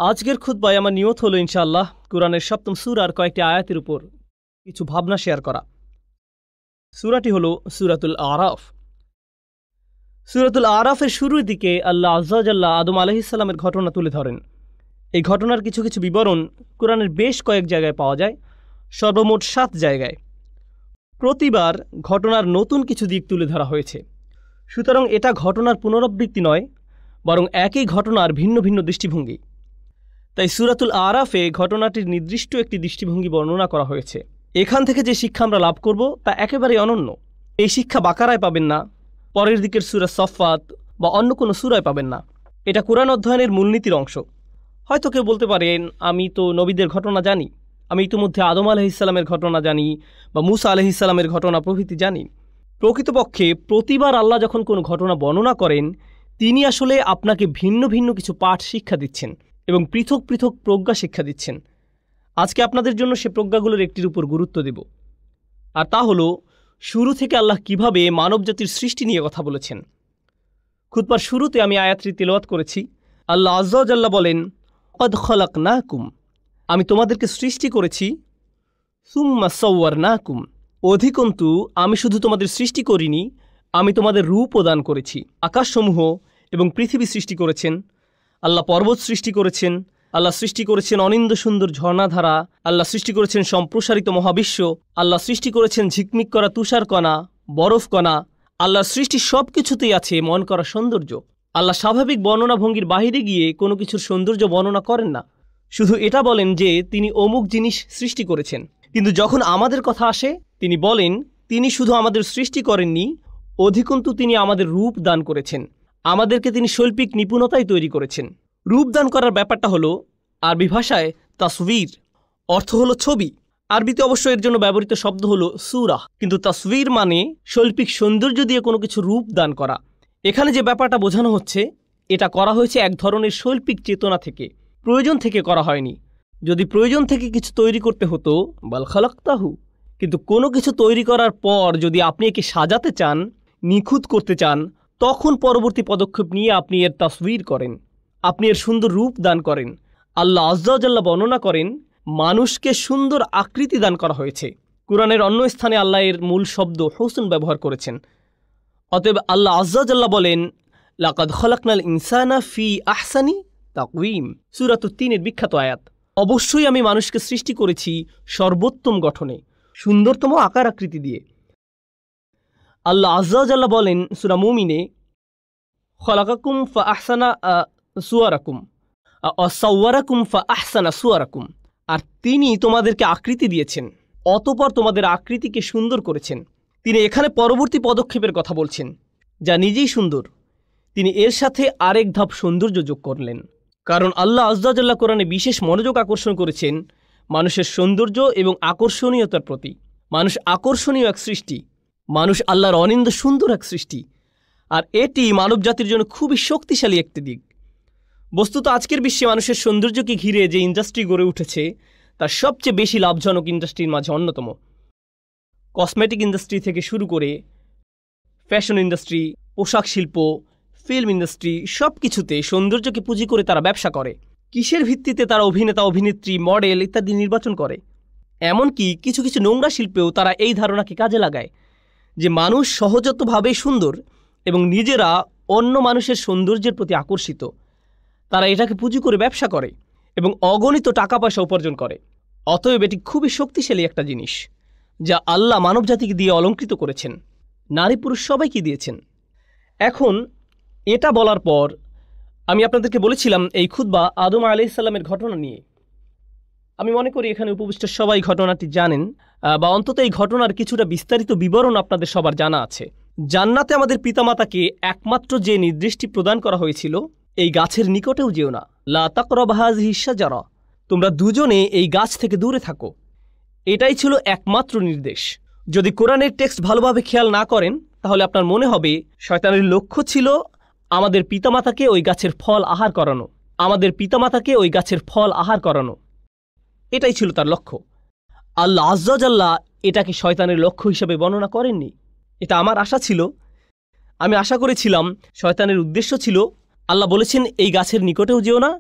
আজকের খুতবায় আমার নিয়ত হলো ইনশাআল্লাহ কুরআনের সপ্তম সূরার কয়েকটি আয়াতের উপর কিছু ভাবনা শেয়ার করা। সূরাটি হলো সূরাতুল আরাফ। সূরাতুল আরাফের শুরুর দিকে আল্লাহ আযজা ওয়া জাল্লা আদম আলাইহিস সালামের ঘটনা তুলে ধরেন। এই ঘটনার কিছু কিছু বিবরণ কুরআনের বেশ কয়েক জায়গায় পাওয়া যায়, সর্বমোট 7 জায়গায়। প্রতিবার ঘটনার নতুন কিছু দিক তুলে ধরা হয়েছে। সুতরাং এটা ঘটনার পুনরাবৃত্তি নয়, বরং একই ঘটনার ভিন্ন ভিন্ন দৃষ্টিভঙ্গি। তাই সূরাতুল আরাফে ঘটনাটির নির্দিষ্ট একটি দৃষ্টিভঙ্গি বর্ণনা করা হয়েছে। এখান থেকে যে শিক্ষা আমরা লাভ করব তা একেবারেই অনন্য। এই শিক্ষা বাকারায় পাবেন না, পরের দিকের সূরা সফফাত বা অন্য কোনো সূরায় পাবেন না। এটা কুরআন অধ্যয়নের মূলনীতির অংশ। হয়তো কেউ বলতে পারেন, আমি তো নবীদের ঘটনা জানি, আমি ইতিমধ্যে আদম আলাইহিস সালামের ঘটনা জানি বা মূসা আলাইহিস সালামের ঘটনা প্রভৃতি জানি। প্রকৃতপক্ষে প্রতিবার আল্লাহ যখন কোনো ঘটনা বর্ণনা করেন, তিনি আসলে আপনাকে ভিন্ন ভিন্ন কিছু পাঠ শিক্ষা দিচ্ছেন এবং পৃথক পৃথক প্রজ্ঞা শিক্ষা দিচ্ছেন। আজকে আপনাদের জন্য সে প্রজ্ঞাগুলোর একটির উপর গুরুত্ব দেব, আর তা হলো শুরু থেকে আল্লাহ কিভাবে মানবজাতির সৃষ্টি নিয়ে কথা বলেছেন। খুতবার শুরুতে আমি আয়াতটি তিলাওয়াত করেছি। আল্লাহ আযজা ওয়া জাল্লা বলেন, ক্বাদ খালাকনাকুম, আমি তোমাদেরকে সৃষ্টি করেছি, সুম্মা সাওয়ারনাকুম, অধিকন্তু আমি শুধু তোমাদের সৃষ্টি করিনি, আমি তোমাদের রূপও দান করেছি। আকাশসমূহ এবং পৃথিবী সৃষ্টি করেছেন আল্লাহ, পর্বত সৃষ্টি করেছেন আল্লাহ, সৃষ্টি করেছেন অনিন্দ্য সুন্দর ঝর্ণাধারা, আল্লাহ সৃষ্টি করেছেন সম্প্রসারিত মহাবিশ্ব, আল্লাহ সৃষ্টি করেছেন ঝিকমিক করা তুষারকণা, বরফকণা। আল্লাহর সৃষ্টি সব কিছুতেই আছে মন করা সৌন্দর্য। আল্লাহ স্বাভাবিক বর্ণনা ভঙ্গির বাহিরে গিয়ে কোনো কিছুর সৌন্দর্য বর্ণনা করেন না, শুধু এটা বলেন যে তিনি অমুক জিনিস সৃষ্টি করেছেন। কিন্তু যখন আমাদের কথা আসে, তিনি বলেন তিনি শুধু আমাদের সৃষ্টি করেননি, অধিকন্তু তিনি আমাদের রূপ দান করেছেন, আমাদেরকে তিনি শৈল্পিক নিপুণতায় তৈরি করেছেন। রূপ দান করার ব্যাপারটা হলো আরবি ভাষায় তাসভির, অর্থ হলো ছবি। আরবিতে অবশ্য এর জন্য ব্যবহৃত শব্দ হলো সূরা, কিন্তু তাসভির মানে শৈল্পিক সৌন্দর্য দিয়ে কোনো কিছু রূপ দান করা। এখানে যে ব্যাপারটা বোঝানো হচ্ছে, এটা করা হয়েছে এক ধরনের শৈল্পিক চেতনা থেকে, প্রয়োজন থেকে করা হয়নি। যদি প্রয়োজন থেকে কিছু তৈরি করতে হতো, বাল খালাকতাহু, কিন্তু কোনো কিছু তৈরি করার পর যদি আপনি একে সাজাতে চান, নিখুঁত করতে চান, তখন পরবর্তী পদক্ষেপ নিয়ে আপনি এর তাসভির করেন, আপনি এর সুন্দর রূপ দান করেন। আল্লাহ আযজা ওয়া জাল্লা বর্ণনা করেন মানুষকে সুন্দর আকৃতি দান করা হয়েছে। কুরআনের অন্য স্থানে আল্লাহ এর মূল শব্দ হুসন ব্যবহার করেছেন। অতএব আল্লাহ আযজা ওয়া জাল্লা বলেন, লাকাদ খালাকনাল ইনসানা ফি আহসানি তাকওয়িম, সূরাতুত তিনের বিখ্যাত আয়াত। অবশ্যই আমি মানুষকে সৃষ্টি করেছি সর্বোত্তম গঠনে, সুন্দরতম আকার আকৃতি দিয়ে। আল্লাহ আযজা ওয়া জাল্লা বলেন সূরা মুমিনে, খালাকাকুম ফা আহসানা সুওয়ারাকুম সাওয়ারাকুম ফা আহসানা সুওয়ারাকুম, আর তিনি তোমাদেরকে আকৃতি দিয়েছেন, অতঃপর তোমাদের আকৃতিকে সুন্দর করেছেন। তিনি এখানে পরবর্তী পদক্ষেপের কথা বলছেন, যা নিজেই সুন্দর। তিনি এর সাথে আরেক ধাপ সৌন্দর্য যোগ করলেন, কারণ আল্লাহ আযজা ওয়া জাল্লা কোরআনে বিশেষ মনোযোগ আকর্ষণ করেছেন মানুষের সৌন্দর্য এবং আকর্ষণীয়তার প্রতি। মানুষ আকর্ষণীয় এক সৃষ্টি, মানুষ আল্লাহর অনিন্দ সুন্দর এক সৃষ্টি, আর এটি মানব জাতির জন্য খুবই শক্তিশালী একটি দিক। বস্তুত আজকের বিশ্বে মানুষের সৌন্দর্যকে ঘিরে যে ইন্ডাস্ট্রি গড়ে উঠেছে, তার সবচেয়ে বেশি লাভজনক ইন্ডাস্ট্রির মাঝে অন্যতম। কসমেটিক ইন্ডাস্ট্রি থেকে শুরু করে ফ্যাশন ইন্ডাস্ট্রি, পোশাক শিল্প, ফিল্ম ইন্ডাস্ট্রি, সব কিছুতে সৌন্দর্যকে পুঁজি করে তারা ব্যবসা করে। কিসের ভিত্তিতে তারা অভিনেতা, অভিনেত্রী, মডেল ইত্যাদি নির্বাচন করে। এমনকি কিছু কিছু নোংরা শিল্পেও তারা এই ধারণাকে কাজে লাগায় যে মানুষ সহজাতভাবেই সুন্দর এবং নিজেরা অন্য মানুষের সৌন্দর্যের প্রতি আকর্ষিত। তারা এটাকে পুঁজি করে ব্যবসা করে এবং অগণিত টাকা পয়সা উপার্জন করে। অতএব এটি খুবই শক্তিশালী একটা জিনিস, যা আল্লাহ মানবজাতিকে দিয়ে অলঙ্কৃত করেছেন, নারী পুরুষ সবাইকে দিয়েছেন। এখন এটা বলার পর আমি আপনাদেরকে বলেছিলাম এই খুতবা আদম আলাইহিস সালামের ঘটনা নিয়ে। আমি মনে করি এখানে উপবিষ্ট সবাই ঘটনাটি জানেন, বা অন্তত এই ঘটনার কিছুটা বিস্তারিত বিবরণ আপনাদের সবার জানা আছে। জান্নাতে আমাদের পিতামাতাকে একমাত্র যে নির্দেশটি প্রদান করা হয়েছিল, এই গাছের নিকটেও যেও না, লা তাকরাবু হাযিহি শাজারা, তোমরা দুজনে এই গাছ থেকে দূরে থাকো। এটাই ছিল একমাত্র নির্দেশ। যদি কোরআনের টেক্সট ভালোভাবে খেয়াল না করেন, তাহলে আপনার মনে হবে শয়তানের লক্ষ্য ছিল আমাদের পিতামাতাকে ওই গাছের ফল আহার করানো, আমাদের পিতামাতাকে ওই গাছের ফল আহার করানো, এটাই ছিল তার লক্ষ্য। আল্লাহ আযজা ওয়া জাল্লা এটাকে শয়তানের লক্ষ্য হিসেবে বর্ণনা করেননি। এটা আমার আশা ছিল, আমি আশা করেছিলাম শয়তানের উদ্দেশ্য ছিল, আল্লাহ বলেছেন এই গাছের নিকটেও যেও না,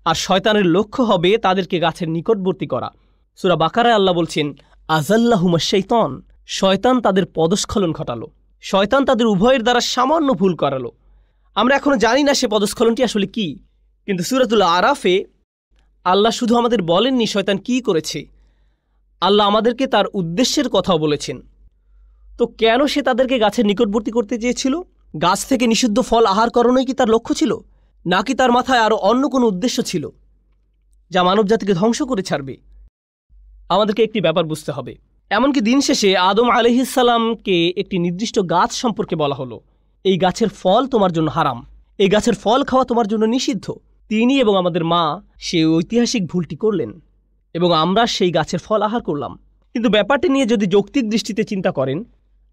আর শয়তানের লক্ষ্য হবে তাদেরকে গাছের নিকটবর্তী করা। সূরা বাকারায় আল্লাহ বলছেন, আযাল্লাহুমুশ শাইতান, শয়তান তাদের পদস্খলন ঘটালো, শয়তান তাদের উভয়ের দ্বারা সামান্য ভুল করালো। আমরা এখনো জানি না সে পদস্খলনটি আসলে কি, কিন্তু সূরাতুল আরাফে আল্লাহ শুধু আমাদের বলেননি শয়তান কি করেছে, আল্লাহ আমাদেরকে তার উদ্দেশ্যের কথাও বলেছেন। তো কেন সে তাদেরকে গাছের নিকটবর্তী করতে চেয়েছিল? গাছ থেকে নিষিদ্ধ ফল আহার করানোই কি তার লক্ষ্য ছিল, নাকি তার মাথায় আরও অন্য কোনো উদ্দেশ্য ছিল যা মানবজাতিকে ধ্বংস করে ছাড়বে? আমাদেরকে একটি ব্যাপার বুঝতে হবে। এমনকি দিন শেষে আদম আলাইহিসসালামকে একটি নির্দিষ্ট গাছ সম্পর্কে বলা হলো, এই গাছের ফল তোমার জন্য হারাম, এই গাছের ফল খাওয়া তোমার জন্য নিষিদ্ধ। তিনি এবং আমাদের মা সেই ঐতিহাসিক ভুলটি করলেন এবং আমরা সেই গাছের ফল আহার করলাম। কিন্তু ব্যাপারটি নিয়ে যদি যৌক্তিক দৃষ্টিতে চিন্তা করেন,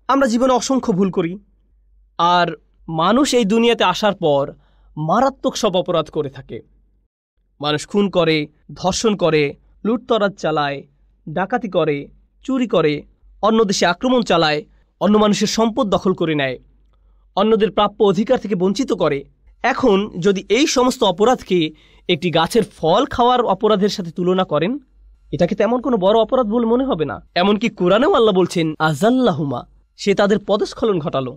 আমরা জীবনে অসংখ্য ভুল করি। আর মানুষ এই দুনিয়াতে আসার পর মারাত্মক সব অপরাধ করে থাকে। মানুষ খুন করে, ধর্ষণ করে, লুটতরাজ চালায়, ডাকাতি করে, চুরি করে, অন্য দেশে আক্রমণ চালায়, অন্য মানুষের সম্পদ দখল করে নেয়, অন্যদের প্রাপ্য অধিকার থেকে বঞ্চিত করে। এখন যদি এই সমস্ত অপরাধকে একটি গাছের ফল খাওয়ার অপরাধের সাথে তুলনা করেন, এটাকে তেমন কোনো বড় অপরাধ বলে মনে হবে না। এমনকি কোরআনেও আল্লাহ বলছেন, আযাল্লাহুমা, সে তাদের পদস্খলন ঘটালো,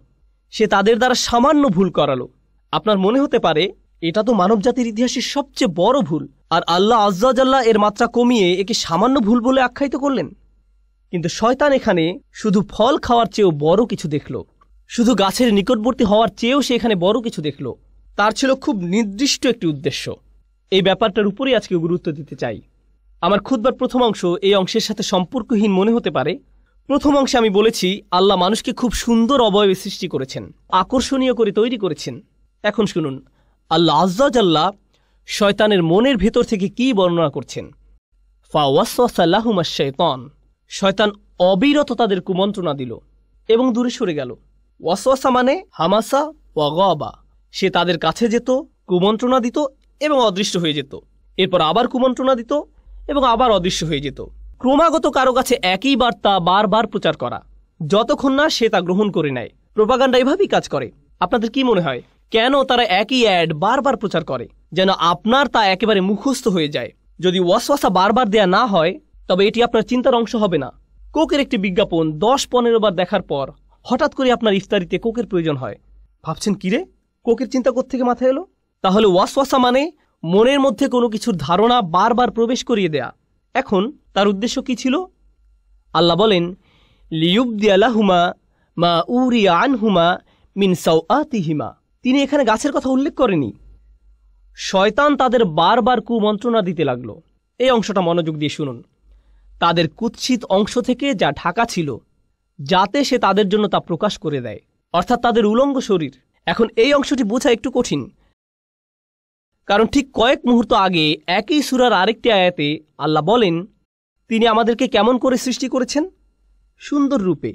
সে তাদের দ্বারা সামান্য ভুল করালো। আপনার মনে হতে পারে এটা তো মানবজাতির ইতিহাসের সবচেয়ে বড় ভুল, আর আল্লাহ আযজা ওয়া জাল্লা এর মাত্রা কমিয়ে একে সামান্য ভুল বলে আখ্যায়িত করলেন। কিন্তু শয়তান এখানে শুধু ফল খাওয়ার চেয়েও বড় কিছু দেখল, শুধু গাছের নিকটবর্তী হওয়ার চেয়েও সে এখানে বড় কিছু দেখল। তার ছিল খুব নির্দিষ্ট একটি উদ্দেশ্য। এই ব্যাপারটার উপরেই আজকে গুরুত্ব দিতে চাই। আমার খুতবার প্রথম অংশ এই অংশের সাথে সম্পর্কহীন মনে হতে পারে। প্রথম অংশে আমি বলেছি আল্লাহ মানুষকে খুব সুন্দর অবয়বে সৃষ্টি করেছেন, আকর্ষণীয় করে তৈরি করেছেন। এখন শুনুন আল্লাহ আযজা ওয়া জাল্লা শয়তানের মনের ভেতর থেকে কি বর্ণনা করছেন। ফাওয়াসওয়াসা লাহুমাশ শাইতান, শয়তান অবিরত তাদের কুমন্ত্রণা দিল এবং দূরে সরে গেল। ওয়াসওয়াসা মানে হামাসা ওয়া গাবা, সে তাদের কাছে যেত, কুমন্ত্রণা দিত এবং অদৃশ্য হয়ে যেত, এরপর আবার কুমন্ত্রণা দিত এবং আবার অদৃশ্য হয়ে যেত। ক্রমাগত কারো কাছে একই বার্তা বারবার প্রচার করা, যতক্ষণ না সে তা গ্রহণ করে নেয়। প্রোপাগান্ডা এভাবেই কাজ করে। আপনাদের কি মনে হয় কেন তারা একই অ্যাড বারবার প্রচার করে, যেন আপনার তা একেবারে মুখস্থ হয়ে যায়? যদি ওয়াসওয়াসা বারবার দেয়া না হয় তবে এটি আপনার চিন্তার অংশ হবে না। কোকের একটি বিজ্ঞাপন 10-15 বার দেখার পর হঠাৎ করে আপনার ইফতারিতে কোকের প্রয়োজন হয়। ভাবছেন কিরে, কোকের চিন্তা কোত্থেকে মাথায় এলো? তাহলে ওয়াসওয়াসা মানে মনের মধ্যে কোনো কিছুর ধারণা বারবার প্রবেশ করিয়ে দেয়া। এখন তার উদ্দেশ্য কি ছিল? আল্লাহ বলেন, লিয়ুবদিয়া লাহুমা মা উরিয়া আনহুমা মিন সাওআতিহিমা। তিনি এখানে গাছের কথা উল্লেখ করেনি। শয়তান তাদের বারবার কুমন্ত্রণা দিতে লাগলো। এই অংশটা মনোযোগ দিয়ে শুনুন। তাদের কুৎসিত অংশ থেকে যা ঢাকা ছিল, যাতে সে তাদের জন্য তা প্রকাশ করে দেয়, অর্থাৎ তাদের উলঙ্গ শরীর। এখন এই অংশটি বোঝা একটু কঠিন, কারণ ঠিক কয়েক মুহূর্ত আগে একই সূরার আরেকটি আয়াতে আল্লাহ বলেন তিনি আমাদেরকে কেমন করে সৃষ্টি করেছেন? সুন্দর রূপে।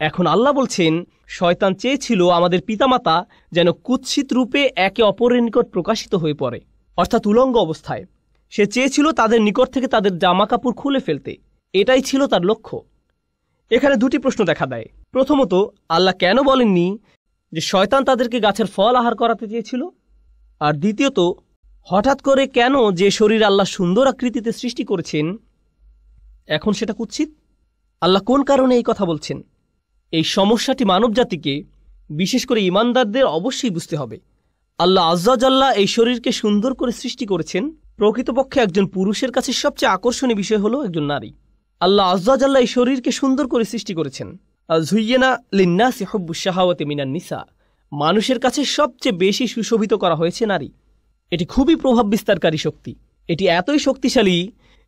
এখন আল্লাহ বলছেন শয়তান চেয়েছিল আমাদের পিতামাতা যেন কুৎসিত রূপে একে অপরের নিকট প্রকাশিত হয়ে পড়ে, অর্থাৎ উলঙ্গ অবস্থায়। সে চেয়েছিল তাদের নিকট থেকে তাদের জামা কাপড় খুলে ফেলতে। এটাই ছিল তার লক্ষ্য। এখানে দুটি প্রশ্ন দেখা দেয়। প্রথমত, আল্লাহ কেন বলেননি যে শয়তান তাদেরকে গাছের ফল আহার করাতে চেয়েছিল? আর দ্বিতীয়ত, হঠাৎ করে কেন যে শরীর আল্লাহ সুন্দর আকৃতিতে সৃষ্টি করেছেন এখন সেটা কুৎসিত? আল্লাহ কোন কারণে এই কথা বলছেন? এই সমস্যাটি মানবজাতিকে, বিশেষ করে ঈমানদারদের অবশ্যই বুঝতে হবে। আল্লাহ আযজা ওয়া জাল্লা এই শরীরকে সুন্দর করে সৃষ্টি করেছেন। প্রকৃতপক্ষে একজন পুরুষের কাছে সবচেয়ে আকর্ষণীয় বিষয় হলো একজন নারী। আল্লাহ আযজা ওয়া জাল্লা এই শরীরকে সুন্দর করে সৃষ্টি করেছেন। যুয়্যিনা লিন্নাসি হুব্বুশ শাহাওয়াতি মিনান নিসা, মানুষের কাছে সবচেয়ে বেশি সুশোভিত করা হয়েছে নারী। এটি খুবই প্রভাব বিস্তারকারী শক্তি। এটি এতই শক্তিশালী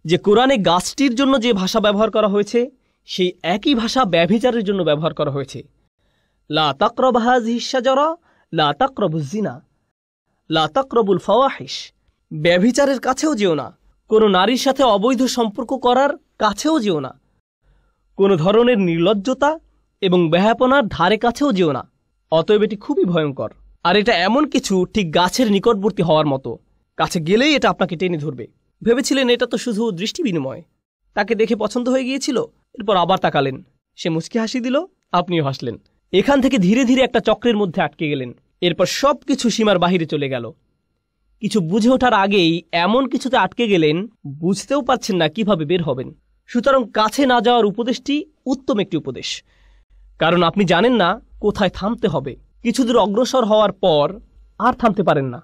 যে কোরআনে গাছটির জন্য যে ভাষা ব্যবহার করা হয়েছে সেই একই ভাষা ব্যভিচারের জন্য ব্যবহার করা হয়েছে। লা তাকরাবু হাযিহিশ শাজারা লা তাকরাবুজ জিনা লা তাকরাবুল ফাওয়াহিশ, ব্যভিচারের কাছেও যেও না, কোনো নারীর সাথে অবৈধ সম্পর্ক করার কাছেও যেও না, কোনো ধরনের নির্লজ্জতা এবং বেহায়াপনার ধারে কাছেও যেও না। অতএব এটি খুবই ভয়ঙ্কর। আর এটা এমন কিছু ঠিক গাছের নিকটবর্তী হওয়ার মতো, কাছে গেলেই এটা আপনাকে টেনে ধরবে। ভেবেছিলেন এটা তো শুধু দৃষ্টি বিনিময়, তাকে দেখে পছন্দ হয়ে গিয়েছিল, এরপর আবার তাকালেন, সে মুচকি হাসি দিল, আপনিও হাসলেন। এখান থেকে ধীরে ধীরে একটা চক্রের মধ্যে আটকে গেলেন। এরপর সব কিছু সীমার বাহিরে চলে গেল। কিছু বুঝে ওঠার আগেই এমন কিছুতে আটকে গেলেন, বুঝতেও পারছেন না কিভাবে বের হবেন। সুতরাং কাছে না যাওয়ার উপদেশটি উত্তম একটি উপদেশ, কারণ আপনি জানেন না কোথায় থামতে হবে। কিছু দূর অগ্রসর হওয়ার পর আর থামতে পারেন না।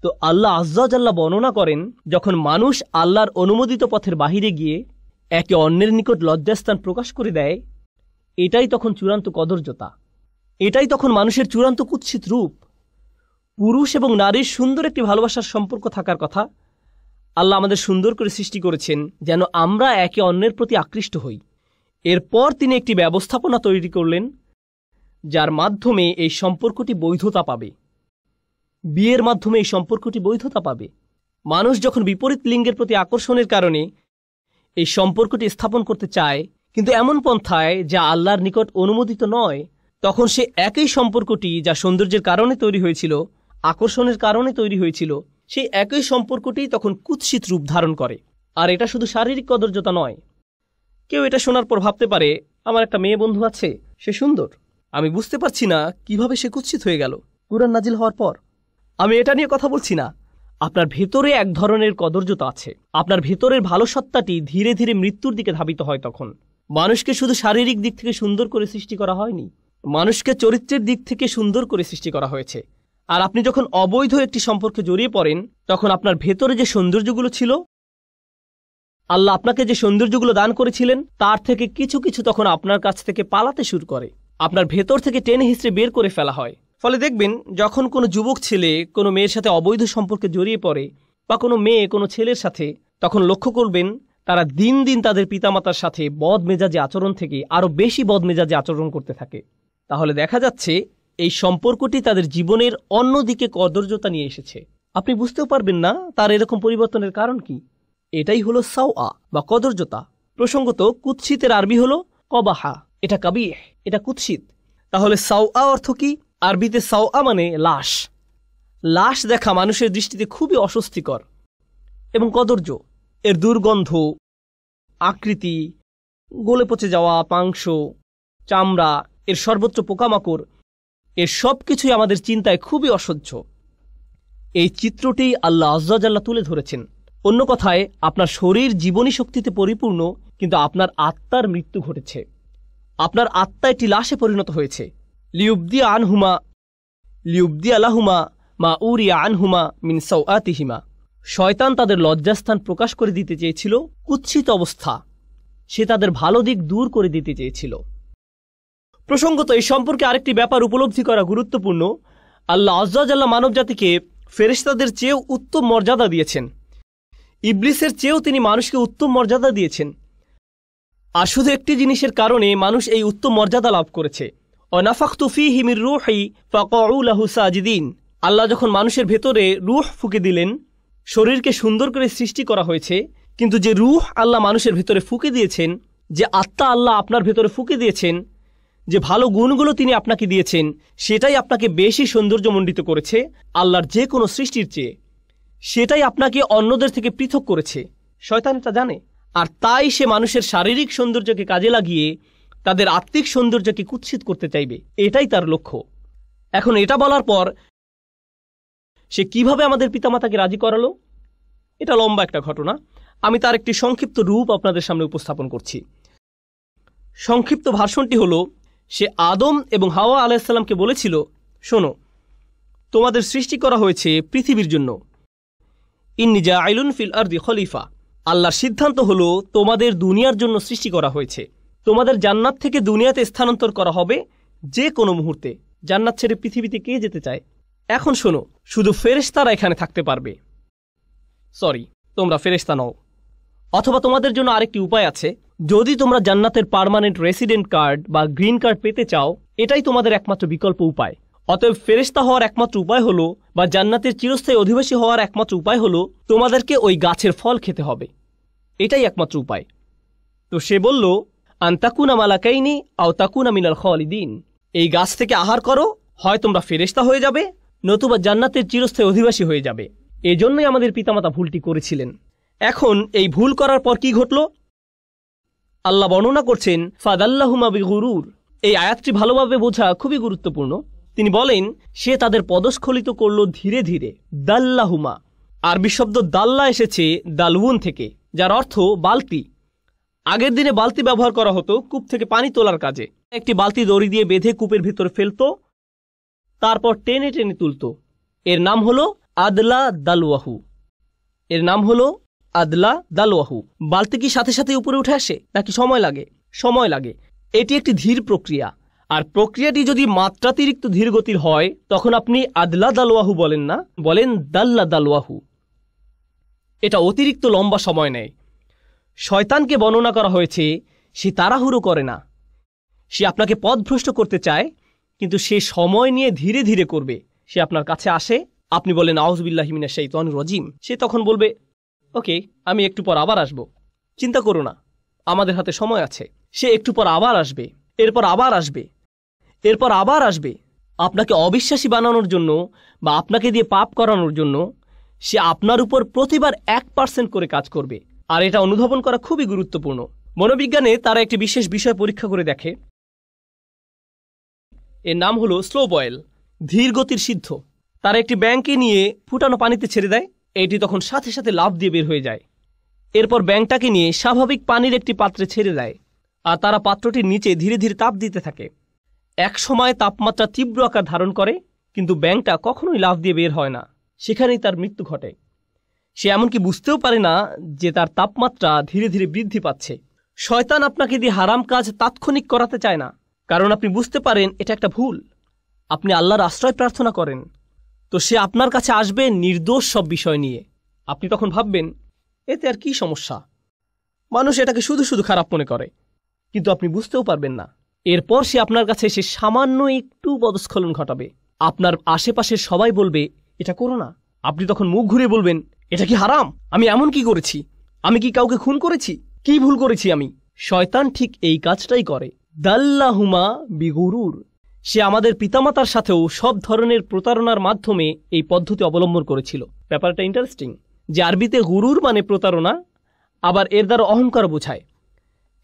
তো আল্লাহ আজ্জা জাল্লা বর্ণনা করেন, যখন মানুষ আল্লাহর অনুমোদিত পথের বাহিরে গিয়ে একে অন্যের নিকট লজ্জাস্থান প্রকাশ করে দেয়, এটাই তখন চূড়ান্ত কদর্যতা, এটাই তখন মানুষের চূড়ান্ত কুৎসিত রূপ। পুরুষ এবং নারীর সুন্দর একটি ভালোবাসার সম্পর্ক থাকার কথা। আল্লাহ আমাদের সুন্দর করে সৃষ্টি করেছেন যেন আমরা একে অন্যের প্রতি আকৃষ্ট হই। এরপর তিনি একটি ব্যবস্থাপনা তৈরি করলেন যার মাধ্যমে এই সম্পর্কটি বৈধতা পাবে। বিয়ের মাধ্যমে এই সম্পর্কটি বৈধতা পাবে। মানুষ যখন বিপরীত লিঙ্গের প্রতি আকর্ষণের কারণে এই সম্পর্কটি স্থাপন করতে চায়, কিন্তু এমন পন্থায় যা আল্লাহর নিকট অনুমোদিত নয়, তখন সে একই সম্পর্কটি যা সৌন্দর্যের কারণে তৈরি হয়েছিল, আকর্ষণের কারণে তৈরি হয়েছিল, সেই একই সম্পর্কটি তখন কুৎসিত রূপ ধারণ করে। আর এটা শুধু শারীরিক কদর্যতা নয়। কেউ এটা শোনার পর ভাবতে পারে, আমার একটা মেয়ে বন্ধু আছে, সে সুন্দর, আমি বুঝতে পারছি না কিভাবে সে কুৎসিত হয়ে গেল কুরআন নাজিল হওয়ার পর। আমি এটা নিয়ে কথা বলছি না। আপনার ভেতরে এক ধরনের কদর্যতা আছে। আপনার ভেতরের ভালো সত্তাটি ধীরে ধীরে মৃত্যুর দিকে ধাবিত হয়। তখন মানুষকে শুধু শারীরিক দিক থেকে সুন্দর করে সৃষ্টি করা হয়নি, মানুষকে চরিত্রের দিক থেকে সুন্দর করে সৃষ্টি করা হয়েছে। আর আপনি যখন অবৈধ একটি সম্পর্কে জড়িয়ে পড়েন, তখন আপনার ভেতরে যে সৌন্দর্যগুলো ছিল, আল্লাহ আপনাকে যে সৌন্দর্যগুলো দান করেছিলেন, তার থেকে কিছু কিছু তখন আপনার কাছ থেকে পালাতে শুরু করে। আপনার ভেতর থেকে টেনে হিঁচড়ে বের করে ফেলা হয়। ফলে দেখবেন, যখন কোনো যুবক ছেলে কোনো মেয়ের সাথে অবৈধ সম্পর্কে জড়িয়ে পড়ে, বা কোনো মেয়ে কোনো ছেলের সাথে, তখন লক্ষ্য করবেন তারা দিন দিন তাদের পিতামাতার সাথে বদমেজাজি আচরণ থেকে আরও বেশি বদমেজাজি আচরণ করতে থাকে। তাহলে দেখা যাচ্ছে এই সম্পর্কটি তাদের জীবনের অন্যদিকে কদর্যতা নিয়ে এসেছে। আপনি বুঝতেও পারবেন না তার এরকম পরিবর্তনের কারণ কি। এটাই হলো সাওয়া বা কদর্যতা। প্রসঙ্গত, কুৎসিতের আরবি হলো কবাহা, এটা কাবিহ, এটা কুৎসিত। তাহলে সাওয়া অর্থ কি? আরবিতে সাওয়া মানে লাশ। লাশ দেখা মানুষের দৃষ্টিতে খুবই অস্বস্তিকর এবং কদর্য। এর দুর্গন্ধ, আকৃতি, গলে পচে যাওয়া মাংস, চামড়া, এর সর্বত্র পোকামাকড়, এর সব কিছুই আমাদের চিন্তায় খুবই অসহ্য। এই চিত্রটি আল্লাহ আজ্জা জাল্লা তুলে ধরেছেন। অন্য কথায়, আপনার শরীর জীবনী শক্তিতে পরিপূর্ণ, কিন্তু আপনার আত্মার মৃত্যু ঘটেছে। আপনার আত্মা একটি লাশে পরিণত হয়েছে। লিউবদি আলাহুমা মা উরিয়া আনহুমা মিন সাওআতিহিমা। শয়তান তাদের লজ্জাস্থান প্রকাশ করে দিতে চেয়েছিল, কুৎসিত অবস্থা। সে তাদের ভালো দিক দূর করে দিতে চেয়েছিল। প্রসঙ্গত, এই সম্পর্কে আরেকটি ব্যাপার উপলব্ধি করা গুরুত্বপূর্ণ। আল্লাহ আজ্জা জাল্লা মানব জাতিকে ফেরেশতাদের চেয়েও উত্তম মর্যাদা দিয়েছেন। ইবলিসের চেয়েও তিনি মানুষকে উত্তম মর্যাদা দিয়েছেন। আর শুধু একটি জিনিসের কারণে মানুষ এই উত্তম মর্যাদা লাভ করেছে। অনাফাখতু ফীহি মির রূহি ফাকাউ লাহু সাজিদিন। আল্লাহ যখন মানুষের ভেতরে রূহ ফুঁকে দিলেন, শরীরকে সুন্দর করে সৃষ্টি করা হয়েছে, কিন্তু যে রূহ আল্লাহ মানুষের ভেতরে ফুঁকে দিয়েছেন, যে আত্মা আল্লাহ আপনার ভেতরে ফুঁকে দিয়েছেন, যে ভালো গুণগুলো তিনি আপনাকে দিয়েছেন, সেটাই আপনাকে বেশি সৌন্দর্যমণ্ডিত করেছে আল্লাহর যে কোনো সৃষ্টির চেয়ে। সেটাই আপনাকে অন্যদের থেকে পৃথক করেছে। শয়তান এটা জানে, আর তাই সে মানুষের শারীরিক সৌন্দর্যকে কাজে লাগিয়ে তাদের আত্মিক সৌন্দর্যকে কুৎসিত করতে চাইবে। এটাই তার লক্ষ্য। এখন এটা বলার পর সে কিভাবে আমাদের পিতামাতাকে রাজি করালো, এটা লম্বা একটা ঘটনা। আমি তার একটি সংক্ষিপ্ত রূপ আপনাদের সামনে উপস্থাপন করছি। সংক্ষিপ্ত ভার্সনটি হলো, সে আদম এবং হাওয়া আলাইহিসসালামকে বলেছিল, শোনো, তোমাদের সৃষ্টি করা হয়েছে পৃথিবীর জন্য। ইন্নী জাইলুন ফিল আরদি খলিফা। আল্লাহর সিদ্ধান্ত হলো তোমাদের দুনিয়ার জন্য সৃষ্টি করা হয়েছে। তোমাদের জান্নাত থেকে দুনিয়াতে স্থানান্তর করা হবে যে কোনো মুহূর্তে। জান্নাত ছেড়ে পৃথিবীতে কে যেতে চায়? এখন শোনো, শুধু ফেরেশতারা এখানে থাকতে পারবে। সরি, তোমরা ফেরেশতা নও। অথবা তোমাদের জন্য আরেকটি উপায় আছে। যদি তোমরা জান্নাতের পার্মানেন্ট রেসিডেন্ট কার্ড বা গ্রিন কার্ড পেতে চাও, এটাই তোমাদের একমাত্র বিকল্প উপায়। অতএব ফেরেশতা হওয়ার একমাত্র উপায় হলো, বা জান্নাতের চিরস্থায়ী অধিবাসী হওয়ার একমাত্র উপায় হলো, তোমাদেরকে ওই গাছের ফল খেতে হবে। এটাই একমাত্র উপায়। তো সে বলল, আনতাকুনা মালাকাইনি আও তাকুনা মিনাল খালিদিন। এই গাছ থেকে আহার করো, হয় তোমরা ফেরেশতা হয়ে যাবে, নতুবা জান্নাতের চিরস্থায়ী অধিবাসী হয়ে যাবে। এজন্যই আমাদের পিতামাতা ভুলটি করেছিলেন। এখন এই ভুল করার পর কি ঘটল? আল্লাহ বর্ণনা করছেন, ফাদাল্লাহুমা বিগুরুর। এই আয়াতটি ভালোভাবে বোঝা খুবই গুরুত্বপূর্ণ। তিনি বলেন, সে তাদের পদস্খলিত করল ধীরে ধীরে। দাল্লাহুমা আরবি শব্দ দাল্লা এসেছে দালউন থেকে, যার অর্থ বালতি। আগের দিনে বালতি ব্যবহার করা হতো কূপ থেকে পানি তোলার কাজে। একটি বালতি দড়ি দিয়ে বেঁধে কূপের ভিতরে ফেলতো, তারপর টেনে টেনে তুলত। এর নাম হলো আদলা দালওয়াহু। এর নাম হলো আদলা দালওয়াহু। বালতি কি সাথে সাথে উপরে উঠে আসে নাকি সময় লাগে? সময় লাগে। এটি একটি ধীর প্রক্রিয়া, আর প্রক্রিয়াটি যদি মাত্রাতিরিক্ত ধীর গতির হয় তখন আপনি আদলা দালওয়াহু বলেন না, বলেন দাল্লা দালওয়াহু। এটা অতিরিক্ত লম্বা সময় নেয়। শয়তানকে বর্ণনা করা হয়েছে সে তাড়াহুড়ো করে না, সে আপনাকে পথভ্রষ্ট করতে চায়, কিন্তু সে সময় নিয়ে ধীরে ধীরে করবে। সে আপনার কাছে আসে, আপনি বলেন আউযু বিল্লাহি মিনাশ শাইতানির রাজিম, সে তখন বলবে ওকে, আমি একটু পর আবার আসব, চিন্তা করো না, আমাদের হাতে সময় আছে। সে একটু পর আবার আসবে, এরপর আবার আসবে, এরপর আবার আসবে। আপনাকে অবিশ্বাসী বানানোর জন্য বা আপনাকে দিয়ে পাপ করানোর জন্য সে আপনার উপর প্রতিবার 1% করে কাজ করবে। আর এটা অনুধাবন করা খুবই গুরুত্বপূর্ণ। মনোবিজ্ঞানে তারা একটি বিশেষ বিষয় পরীক্ষা করে দেখে, এর নাম হলো স্লো বয়েল, ধীর গতির সিদ্ধ। তারা একটি ব্যাঙকে নিয়ে ফুটানো পানিতে ছেড়ে দেয়, এটি তখন সাথে সাথে লাফ দিয়ে বের হয়ে যায়। এরপর ব্যাঙটাকে নিয়ে স্বাভাবিক পানির একটি পাত্রে ছেড়ে দেয়, আর তারা পাত্রটির নিচে ধীরে ধীরে তাপ দিতে থাকে। এক সময় তাপমাত্রা তীব্র আকার ধারণ করে, কিন্তু ব্যাঙটা কখনোই লাফ দিয়ে বের হয় না, সেখানেই তার মৃত্যু ঘটে। সে এমনকি বুঝতেও পারে না যে তার তাপমাত্রা ধীরে ধীরে বৃদ্ধি পাচ্ছে। শয়তান আপনাকে দিয়ে হারাম কাজ তাৎক্ষণিক করাতে চায় না, কারণ আপনি বুঝতে পারেন এটা একটা ভুল। আপনি আল্লাহর আশ্রয় প্রার্থনা করেন, তো সে আপনার কাছে আসবে নির্দোষ সব বিষয় নিয়ে। আপনি তখন ভাববেন এতে আর কি সমস্যা, মানুষ এটাকে শুধু শুধু খারাপ মনে করে, কিন্তু আপনি বুঝতেও পারবেন না। এরপর সে আপনার কাছে এসে সামান্য একটু পদস্খলন ঘটাবে। আপনার আশেপাশের সবাই বলবে এটা করো না। আপনি তখন মুখ ঘুরিয়ে বলবেন এটা কি হারাম? আমি এমন কি করেছি? আমি কি কাউকে খুন করেছি? কি ভুল করেছি আমি? শয়তান ঠিক এই কাজটাই করে। দাল্লাহুমা বিগুরুর। সে আমাদের পিতামাতার সাথেও সব ধরনের প্রতারণার মাধ্যমে এই পদ্ধতি অবলম্বন করেছিল। ব্যাপারটা ইন্টারেস্টিং যে আরবিতে গুরুর মানে প্রতারণা, আবার এর দ্বারা অহংকার বোঝায়।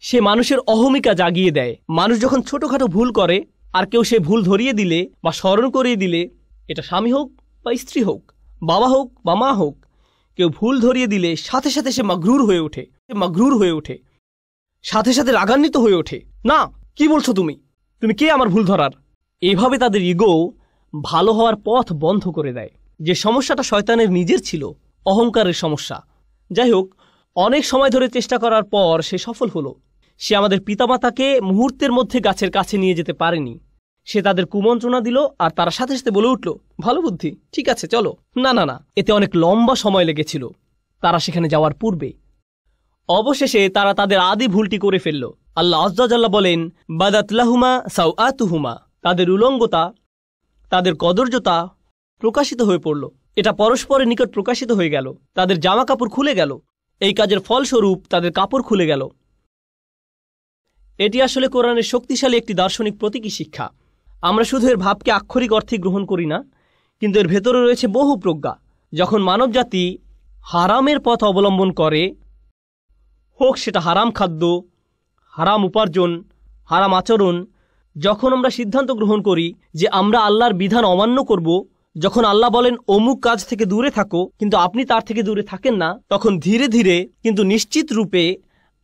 সে মানুষের অহমিকা জাগিয়ে দেয়। মানুষ যখন ছোটখাটো ভুল করে আর কেউ সে ভুল ধরিয়ে দিলে বা স্মরণ করিয়ে দিলে, এটা স্বামী হোক বা স্ত্রী হোক, বাবা হোক বা মা হোক, কেউ ভুল ধরিয়ে দিলে সাথে সাথে সে মাগরুর হয়ে ওঠে, সাথে সাথে রাগান্বিত হয়ে ওঠে। না, কি বলছো তুমি? তুমি কে আমার ভুল ধরার? এভাবে তাদের ইগো ভালো হওয়ার পথ বন্ধ করে দেয়। যে সমস্যাটা শয়তানের নিজের ছিল, অহংকারের সমস্যা। যাই হোক, অনেক সময় ধরে চেষ্টা করার পর সে সফল হলো। সে আমাদের পিতামাতাকে মুহূর্তের মধ্যে গাছের কাছে নিয়ে যেতে পারেনি। সে তাদের কুমন্ত্রণা দিল, আর তারা সাথে সাথে বলে উঠল ভালো বুদ্ধি, ঠিক আছে চলো। না না না, এতে অনেক লম্বা সময় লেগেছিল তারা সেখানে যাওয়ার পূর্বে। অবশেষে তারা তাদের আদি ভুলটি করে ফেলল। আল্লাহ আযজা জাল্লা বলেন বাদাত লাহুমা সাওআতুহুমা। তাদের উলঙ্গতা, তাদের কদর্যতা প্রকাশিত হয়ে পড়ল। এটা পরস্পরের নিকট প্রকাশিত হয়ে গেল। তাদের জামা কাপড় খুলে গেল। এই কাজের ফলস্বরূপ তাদের কাপড় খুলে গেল। এটি আসলে কোরআনের শক্তিশালী একটি দার্শনিক প্রতীকী শিক্ষা। আমরা শুধু এর ভাবকে আক্ষরিক অর্থে গ্রহণ করি না, কিন্তু এর ভেতরে রয়েছে বহু প্রজ্ঞা। যখন মানবজাতি হারামের পথ অবলম্বন করে, হোক সেটা হারাম খাদ্য, হারাম উপার্জন, হারাম আচরণ, যখন আমরা সিদ্ধান্ত গ্রহণ করি যে আমরা আল্লাহর বিধান অমান্য করব, যখন আল্লাহ বলেন অমুক কাজ থেকে দূরে থাকো কিন্তু আপনি তার থেকে দূরে থাকেন না, তখন ধীরে ধীরে কিন্তু নিশ্চিত রূপে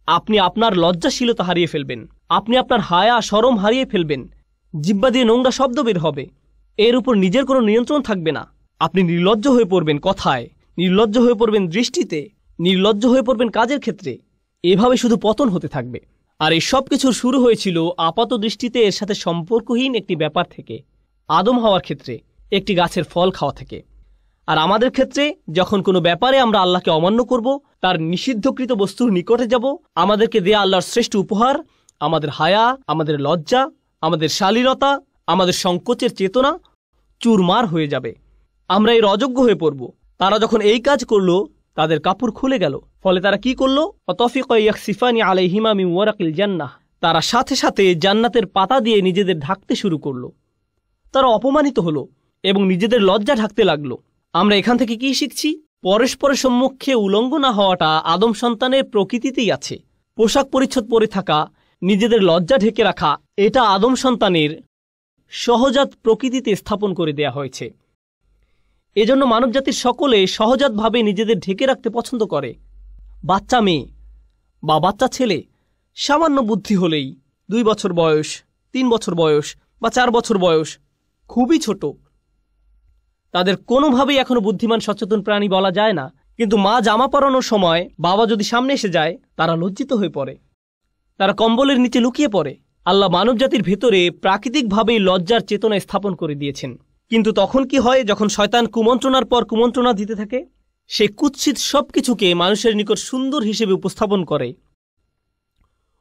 আপনি আপনার লজ্জাশীলতা হারিয়ে ফেলবেন। আপনি আপনার হায়া শরম হারিয়ে ফেলবেন। জিহ্বা দিয়ে নোংরা শব্দ বের হবে। এর উপর নিজের কোনো নিয়ন্ত্রণ থাকবে না। আপনি নির্লজ্জ হয়ে পড়বেন কথায়, নির্লজ্জ হয়ে পড়বেন দৃষ্টিতে, নির্লজ্জ হয়ে পড়বেন কাজের ক্ষেত্রে। এভাবে শুধু পতন হতে থাকবে। আর এই সব কিছুর শুরু হয়েছিল আপাত দৃষ্টিতে এর সাথে সম্পর্কহীন একটি ব্যাপার থেকে, আদম হওয়ার ক্ষেত্রে একটি গাছের ফল খাওয়া থেকে। আর আমাদের ক্ষেত্রে যখন কোনো ব্যাপারে আমরা আল্লাহকে অমান্য করব, তার নিষিদ্ধকৃত বস্তুর নিকটে যাব, আমাদেরকে দেয়া আল্লাহর শ্রেষ্ঠ উপহার, আমাদের হায়া, আমাদের লজ্জা, আমাদের শালীনতা, আমাদের সংকোচের চেতনা চুরমার হয়ে যাবে। আমরা এর অযোগ্য হয়ে পড়ব। তারা যখন এই কাজ করলো, তাদের কাপড় খুলে গেল। ফলে তারা কি করলো? অতফিকা ইয়াখসিফানি আলাইহিমা মিন ওয়ারাকিল জান্নাহ। তারা সাথে সাথে জান্নাতের পাতা দিয়ে নিজেদের ঢাকতে শুরু করলো। তারা অপমানিত হলো এবং নিজেদের লজ্জা ঢাকতে লাগলো। আমরা এখান থেকে কি শিখছি? পরস্পরের সম্মুখে উলঙ্গ না হওয়াটা আদম সন্তানের প্রকৃতিতেই আছে। পোশাক পরিচ্ছদ পরে থাকা, নিজেদের লজ্জা ঢেকে রাখা, এটা আদম সন্তানের সহজাত প্রকৃতিতে স্থাপন করে দেয়া হয়েছে। এজন্য মানবজাতির সকলে সহজাতভাবে নিজেদের ঢেকে রাখতে পছন্দ করে। বাচ্চা মেয়ে বা বাচ্চা ছেলে সামান্য বুদ্ধি হলেই 2 বছর বয়স, 3 বছর বয়স বা 4 বছর বয়স, খুবই ছোট, তাদের কোনোভাবেই এখনো বুদ্ধিমান সচেতন প্রাণী বলা যায় না। কিন্তু মা জামা পরানোর সময় বাবা যদি সামনে এসে যায়, তারা লজ্জিত হয়ে পড়ে, তারা কম্বলের নিচে লুকিয়ে পড়ে। আল্লাহ মানবজাতির ভেতরে প্রাকৃতিকভাবেই লজ্জার চেতনা স্থাপন করে দিয়েছেন। কিন্তু তখন কি হয়, যখন শয়তান কুমন্ত্রণার পর কুমন্ত্রণা দিতে থাকে, সে কুৎসিত সবকিছুকে মানুষের নিকট সুন্দর হিসেবে উপস্থাপন করে।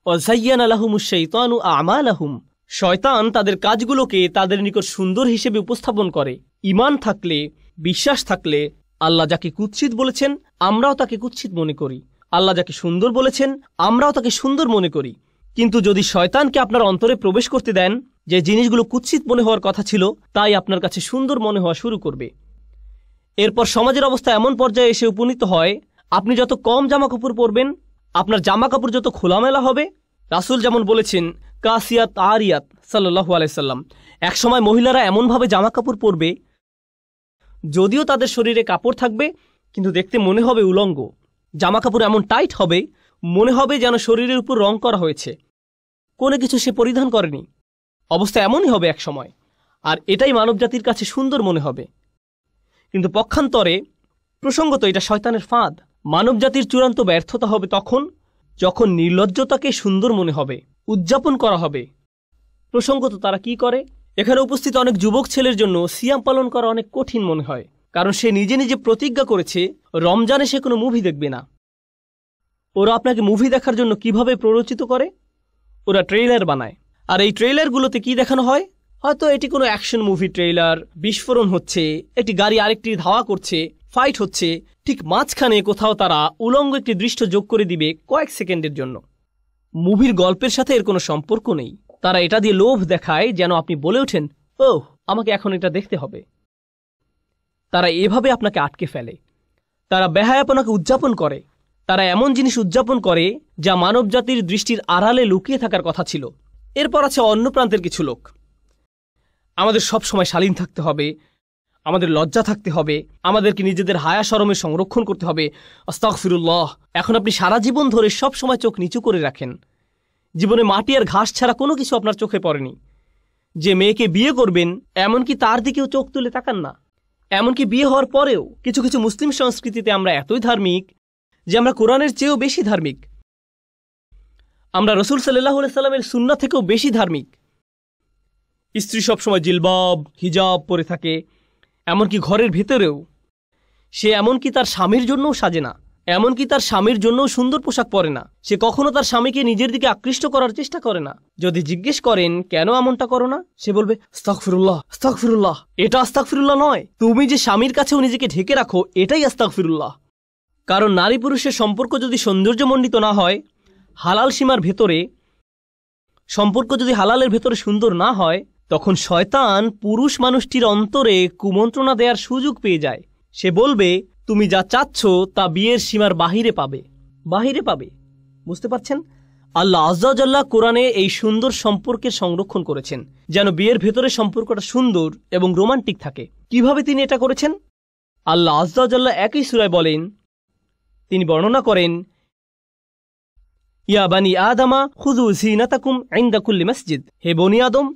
ওয়াযায়্যানা লাহুমুশ শাইতানু আমালাহুম, শয়তান তাদের কাজগুলোকে তাদের নিকট সুন্দর হিসেবে উপস্থাপন করে। ঈমান থাকলে, বিশ্বাস থাকলে আল্লাহ যাকে কুৎসিত বলেছেন আমরাও তাকে কুৎসিত মনে করি, আল্লাহ যাকে সুন্দর বলেছেন আমরাও তাকে সুন্দর মনে করি। কিন্তু যদি শয়তানকে আপনার অন্তরে প্রবেশ করতে দেন, যে জিনিসগুলো কুৎসিত মনে হওয়ার কথা ছিল তাই আপনার কাছে সুন্দর মনে হওয়া শুরু করবে। এরপর সমাজের অবস্থা এমন পর্যায়ে এসে উপনীত হয়, আপনি যত কম জামাকাপড় পরবেন, আপনার জামাকাপড় যত খোলামেলা হবে। রাসূল যেমন বলেছেন, কাসিয়াত আরিয়াত সাল্লাল্লাহু আলাইহি সাল্লাম, একসময় মহিলারা এমনভাবে জামাকাপড় পরবে যদিও তাদের শরীরে কাপড় থাকবে কিন্তু দেখতে মনে হবে উলঙ্গ। জামাকাপড় এমন টাইট হবে মনে হবে যেন শরীরের উপর রং করা হয়েছে, কোনো কিছু সে পরিধান করেনি। অবস্থা এমনই হবে এক সময়, আর এটাই মানবজাতির কাছে সুন্দর মনে হবে। কিন্তু পক্ষান্তরে প্রসঙ্গত এটা শয়তানের ফাঁদ। মানবজাতির চূড়ান্ত ব্যর্থতা হবে তখন যখন নির্লজ্জতাকে সুন্দর মনে হবে, উদযাপন করা হবে। প্রসঙ্গত তারা কি করে, এখানে উপস্থিত অনেক যুবক ছেলের জন্য সিয়াম পালন করা অনেক কঠিন মনে হয়, কারণ সে নিজে নিজে প্রতিজ্ঞা করেছে রমজানে সে কোনো মুভি দেখবে না। ওরা আপনাকে মুভি দেখার জন্য কিভাবে প্ররোচিত করে, ওরা ট্রেইলার বানায়। আর এই ট্রেইলারগুলোতে কি দেখানো হয়, হয়তো এটি কোনো অ্যাকশন মুভি ট্রেইলার, বিস্ফোরণ হচ্ছে, একটি গাড়ি আরেকটি ধাওয়া করছে, ফাইট হচ্ছে, ঠিক মাঝখানে কোথাও তারা উলঙ্গ একটি দৃশ্য যোগ করে দিবে কয়েক সেকেন্ডের জন্য। মুভির গল্পের সাথে এর কোনো সম্পর্ক নেই। তারা এটা দিয়ে লোভ দেখায় যেন আপনি বলে ওঠেন, ওহ আমাকে এখন এটা দেখতে হবে। তারা এভাবে আপনাকে আটকে ফেলে। তারা বেহায়াপনাকে উদযাপন করে। তারা এমন জিনিস উদযাপন করে যা মানবজাতির দৃষ্টির আড়ালে লুকিয়ে থাকার কথা ছিল। এরপর আছে অন্য প্রান্তের কিছু লোক, আমাদের সব সময় শালীন থাকতে হবে, আমাদের লজ্জা থাকতে হবে, আমাদেরকে নিজেদের হায়া শরমের সংরক্ষণ করতে হবে। আস্তাগফিরুল্লাহ। এখন আপনি সারা জীবন ধরে সব সময় চোখ নিচু করে রাখেন, জীবনে মাটি আর ঘাস ছাড়া কোনো কিছু আপনার চোখে পড়েনি। যে মেয়েকে বিয়ে করবেন এমনকি তার দিকেও চোখ তুলে তাকান না। এমনকি বিয়ে হওয়ার পরেও কিছু কিছু মুসলিম সংস্কৃতিতে আমরা এতই ধার্মিক যে আমরা কোরআনের চেয়েও বেশি ধার্মিক, আমরা রাসূল সাল্লাল্লাহু আলাইহি সাল্লামের সুন্নাহ থেকেও বেশি ধার্মিক। স্ত্রী সবসময় জিলবাব হিজাব পরে থাকে, এমনকি ঘরের ভেতরেও সে এমনকি তার স্বামীর জন্যও সাজে না, এমনকি তার স্বামীর জন্যও সুন্দর পোশাক পরে না। সে কখনো তার স্বামীকে নিজের দিকে আকৃষ্ট করার চেষ্টা করে না। যদি জিজ্ঞেস করেন কেন এমনটা করো না, সে বলবে আস্তাগফিরুল্লাহ আস্তাগফিরুল্লাহ। এটা আস্তাগফিরুল্লাহ নয়, তুমি যে স্বামীর কাছেও নিজেকে ঢেকে রাখো এটাই আস্তাগফিরুল্লাহ। কারণ নারী পুরুষের সম্পর্ক যদি সৌন্দর্যমণ্ডিত না হয়, হালাল সীমার ভেতরে সম্পর্ক যদি হালালের ভেতরে সুন্দর না হয়, তখন শয়তান পুরুষ মানুষটির অন্তরে কুমন্ত্রণা দেওয়ার সুযোগ পেয়ে যায়। সে বলবে তুমি যা চাচ্ছ তা বিয়ের সীমার বাহিরে পাবে। বুঝতে পারছেন? আল্লাহ আযজা ওয়া জাল্লা কোরআনে এই সুন্দর সম্পর্কের সংরক্ষণ করেছেন যেন বিয়ের ভেতরে সম্পর্কটা সুন্দর এবং রোমান্টিক থাকে। কিভাবে তিনি এটা করেছেন? আল্লাহ আযজা ওয়া জাল্লা একই সূরায় বলেন, তিনি বর্ণনা করেন, ইয়া বানি আদমা খুযু যিনাতাকুম ইনদা কুল্লি মসজিদ, হে বনি আদম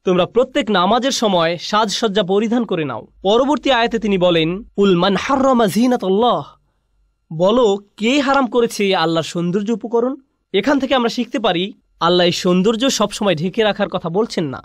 তোমরা প্রত্যেক নামাজের সময় সাজসজ্জা পরিধান করে নাও। পরবর্তী আয়াতে তিনি বলেন, কুল মান হাররামা যিনাতাল্লাহ, বলো কে হারাম করেছে আল্লাহর সৌন্দর্য উপকরণ। এখান থেকে আমরা শিখতে পারি আল্লাহ এই সৌন্দর্য সবসময় ঢেকে রাখার কথা বলছেন না।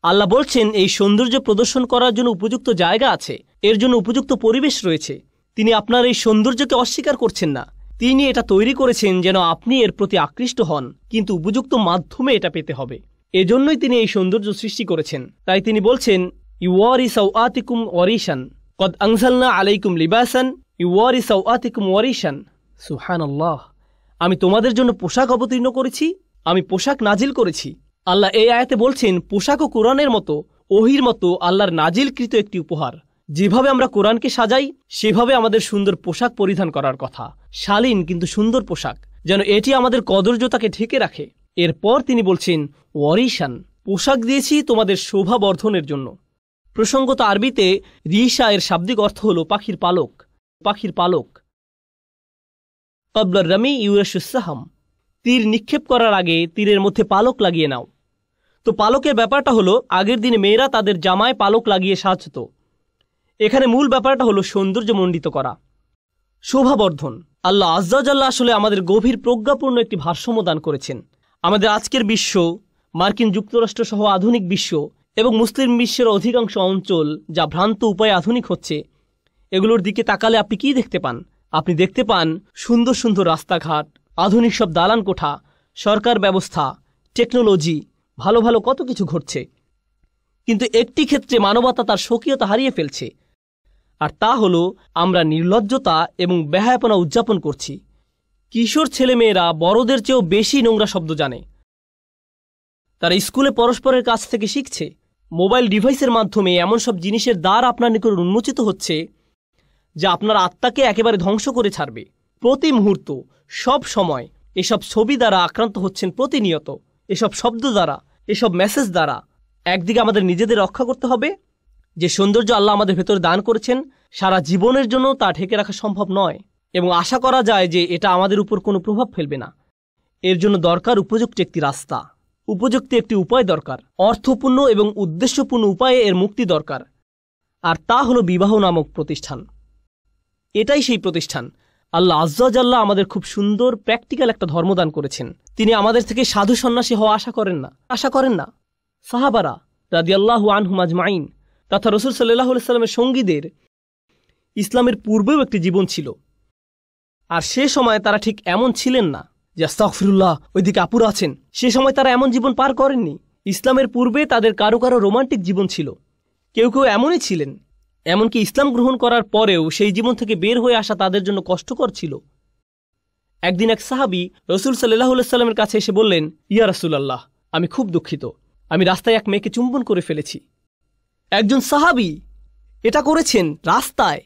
আল্লাহ বলছেন এই সৌন্দর্য প্রদর্শন করার জন্য উপযুক্ত জায়গা আছে, এর জন্য উপযুক্ত পরিবেশ রয়েছে। তিনি আপনার এই সৌন্দর্যকে অস্বীকার করছেন না, তিনি এটা তৈরি করেছেন যেন আপনি এর প্রতি আকৃষ্ট হন, কিন্তু উপযুক্ত মাধ্যমে এটা পেতে হবে। এজন্যই তিনি এই সৌন্দর্য সৃষ্টি করেছেন। তাই তিনি বলছেন, ইউয়ারি সাওআতিকুম ওয়ারিশান কদ আনজালনা আলাইকুম লিবাসান ইউয়ারি সাওআতিকুম ওয়ারিশান। সুবহানাল্লাহ। আমি তোমাদের জন্য পোশাক অবতীর্ণ করেছি, আমি পোশাক নাজিল করেছি। আল্লাহ এই আয়াতে বলছেন পোশাকও কোরআনের মতো, ওহির মতো আল্লাহর নাজিলকৃত একটি উপহার। যেভাবে আমরা কোরআনকে সাজাই সেভাবে আমাদের সুন্দর পোশাক পরিধান করার কথা, শালীন কিন্তু সুন্দর পোশাক, যেন এটি আমাদের কদর্যতাকে ঢেকে রাখে। এরপর তিনি বলছেন ওয়ারিশান, পোশাক দিয়েছি তোমাদের শোভা বর্ধনের জন্য। প্রসঙ্গত আরবিতে রিশা এর শাব্দিক অর্থ হল পাখির পালক। পাখির পালক। ক্বাবলা রামি ইউরাশুস সাহাম, তীর নিক্ষেপ করার আগে তীরের মধ্যে পালক লাগিয়ে নাও। তো পালকের ব্যাপারটা হলো আগের দিনে মেয়েরা তাদের জামায় পালক লাগিয়ে সাজত। এখানে মূল ব্যাপারটা হলো সৌন্দর্যমণ্ডিত করা, শোভাবর্ধন। আল্লাহ আজ্জা ওয়া জাল্লা আসলে আমাদের গভীর প্রজ্ঞাপূর্ণ একটি ভারসাম্য দান করেছেন। আমাদের আজকের বিশ্ব, মার্কিন যুক্তরাষ্ট্র সহ আধুনিক বিশ্ব এবং মুসলিম বিশ্বের অধিকাংশ অঞ্চল যা ভ্রান্ত উপায়ে আধুনিক হচ্ছে, এগুলোর দিকে তাকালে আপনি কি দেখতে পান? আপনি দেখতে পান সুন্দর সুন্দর রাস্তাঘাট, আধুনিক সব দালান কোঠা, সরকার ব্যবস্থা, টেকনোলজি, ভালো ভালো কত কিছু ঘটছে। কিন্তু একটি ক্ষেত্রে মানবতা তার স্বকীয়তা হারিয়ে ফেলছে, আর তা হলো আমরা নির্লজ্জতা এবং বেহায়াপনা উদযাপন করছি। কিশোর ছেলেমেয়েরা বড়দের চেয়েও বেশি নোংরা শব্দ জানে। তারা স্কুলে পরস্পরের কাছ থেকে শিখছে। মোবাইল ডিভাইসের মাধ্যমে এমন সব জিনিসের দ্বার আপনার নিকট উন্মোচিত হচ্ছে যা আপনার আত্মাকে একেবারে ধ্বংস করে ছাড়বে। প্রতি মুহূর্ত, সব সময় এসব ছবি দ্বারা আক্রান্ত হচ্ছেন প্রতিনিয়ত, এসব শব্দ দ্বারা, এসব মেসেজ দ্বারা। একদিকে আমাদের নিজেদের রক্ষা করতে হবে। যে সৌন্দর্য আল্লাহ আমাদের ভেতরে দান করেছেন, সারা জীবনের জন্য তা ঢেকে রাখা সম্ভব নয়, এবং আশা করা যায় যে এটা আমাদের উপর কোনো প্রভাব ফেলবে না। এর জন্য দরকার উপযুক্ত একটি রাস্তা, উপযুক্ত একটি উপায় দরকার, অর্থপূর্ণ এবং উদ্দেশ্যপূর্ণ উপায়ে এর মুক্তি দরকার। আর তা হলো বিবাহ নামক প্রতিষ্ঠান। এটাই সেই প্রতিষ্ঠান। আল্লাহ আজ্জা ওয়া জাল্লা আমাদের খুব সুন্দর প্র্যাকটিক্যাল একটা ধর্মদান করেছেন। তিনি আমাদের থেকে সাধু সন্ন্যাসী হওয়া আশা করেন না। সাহাবারা রাদিয়াল্লাহু আনহুম আজমাইন তথা রাসূল সাল্লাল্লাহু আলাইহি সাল্লামের সঙ্গীদের ইসলামের পূর্বেও একটি জীবন ছিল, আর সে সময় তারা ঠিক এমন ছিলেন না যে আস্তাগফিরুল্লাহ ওইদিকে আপুরা আছেন। সে সময় তারা এমন জীবন পার করেননি। ইসলামের পূর্বে তাদের কারো কারো রোমান্টিক জীবন ছিল, কেউ কেউ এমনই ছিলেন। এমনকি ইসলাম গ্রহণ করার পরেও সেই জীবন থেকে বের হয়ে আসা তাদের জন্য কষ্টকর ছিল। একদিন এক সাহাবী রাসূল সাল্লাল্লাহু আলাইহি সাল্লামের কাছে এসে বললেন, ইয়া রাসূলুল্লাহ, আমি খুব দুঃখিত, আমি রাস্তায় এক মেয়েকে চুম্বন করে ফেলেছি। একজন সাহাবী এটা করেছেন রাস্তায়।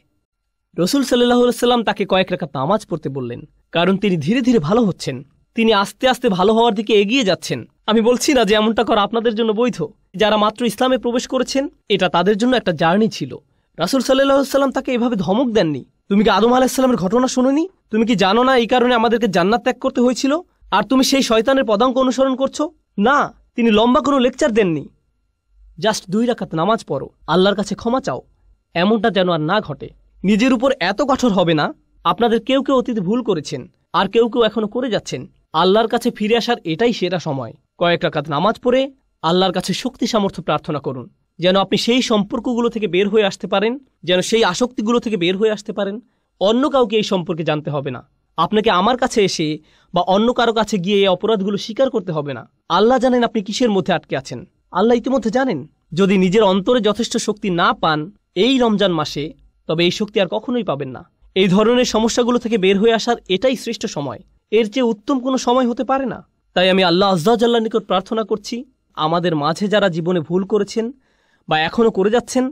রাসূল সাল্লাল্লাহু আলাইহি সাল্লাম তাকে কয়েক রাকাত নামাজ পড়তে বললেন, কারণ তিনি ধীরে ধীরে ভালো হচ্ছেন, তিনি আস্তে আস্তে ভালো হওয়ার দিকে এগিয়ে যাচ্ছেন। আমি বলছি না যে এমনটা করা আপনাদের জন্য বৈধ। যারা মাত্র ইসলামে প্রবেশ করেছেন, এটা তাদের জন্য একটা জার্নি ছিল। রাসূল সাল্লাল্লাহু আলাইহি সাল্লাম তাকে এভাবে ধমক দেননি। তুমি কি আদম আলাইহিস সালামের ঘটনা শোনোনি? তুমি কি জানো না এই কারণে আমাদেরকে জান্নাত ত্যাগ করতে হয়েছিল, আর তুমি সেই শয়তানের পদাঙ্ক অনুসরণ করছো? না, তিনি লম্বা কোনো লেকচার দেননি। জাস্ট 2 রাকাত নামাজ পড়ো, আল্লাহর কাছে ক্ষমা চাও, এমনটা যেন আর না ঘটে। নিজের উপর এত কঠোর হবে না। আপনাদের কেউ কেউ অতীতে ভুল করেছেন, আর কেউ কেউ এখনো করে যাচ্ছেন। আল্লাহর কাছে ফিরে আসার এটাই সেরা সময়। কয়েক রাকাত নামাজ পড়ে আল্লাহর কাছে শক্তি সামর্থ্য প্রার্থনা করুন, যেন আপনি সেই সম্পর্কগুলো থেকে বের হয়ে আসতে পারেন, যেন সেই আসক্তিগুলো থেকে বের হয়ে আসতে পারেন। অন্য কাউকে এই সম্পর্কে জানতে হবে না। আপনাকে আমার কাছে এসে বা অন্য কারো কাছে গিয়ে এই অপরাধগুলো স্বীকার করতে হবে না। আল্লাহ জানেন আপনি কিসের মধ্যে আটকে আছেন। আল্লাহ ইতিমধ্যে জানেন। যদি নিজের অন্তরে যথেষ্ট শক্তি না পান এই রমজান মাসে, তবে এই শক্তি আর কখনোই পাবেন না। এই ধরনের সমস্যাগুলো থেকে বের হয়ে আসার এটাই শ্রেষ্ঠ সময়। এর চেয়ে উত্তম কোনো সময় হতে পারে না। তাই আমি আল্লাহ আজ্জা ওয়া জাল্লার নিকট প্রার্থনা করছি, আমাদের মাঝে যারা জীবনে ভুল করেছেন বা এখনও করে যাচ্ছেন,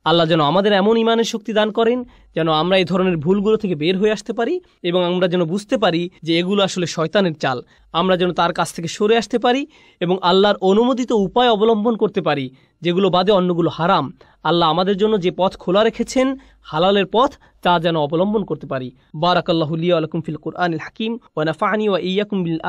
আল্লাহ যেন আমাদের এমন ইমানের শক্তি দান করেন যেন আমরা এই ধরনের ভুলগুলো থেকে বের হয়ে আসতে পারি, এবং আমরা যেন বুঝতে পারি যে এগুলো আসলে শয়তানের চাল। আমরা যেন তার কাছ থেকে সরে আসতে পারি এবং আল্লাহর অনুমোদিত উপায় অবলম্বন করতে পারি, যেগুলো বাদে অন্যগুলো হারাম। আল্লাহ আমাদের জন্য যে পথ খোলা রেখেছেন, হালালের পথ, তা যেন অবলম্বন করতে পারি। বারাকাল্লাহু লি ওয়া লাকুম ফিল কুরআনিল হাকিম ওয়া নাফা'নি ওয়া ইয়্যাকুম বিল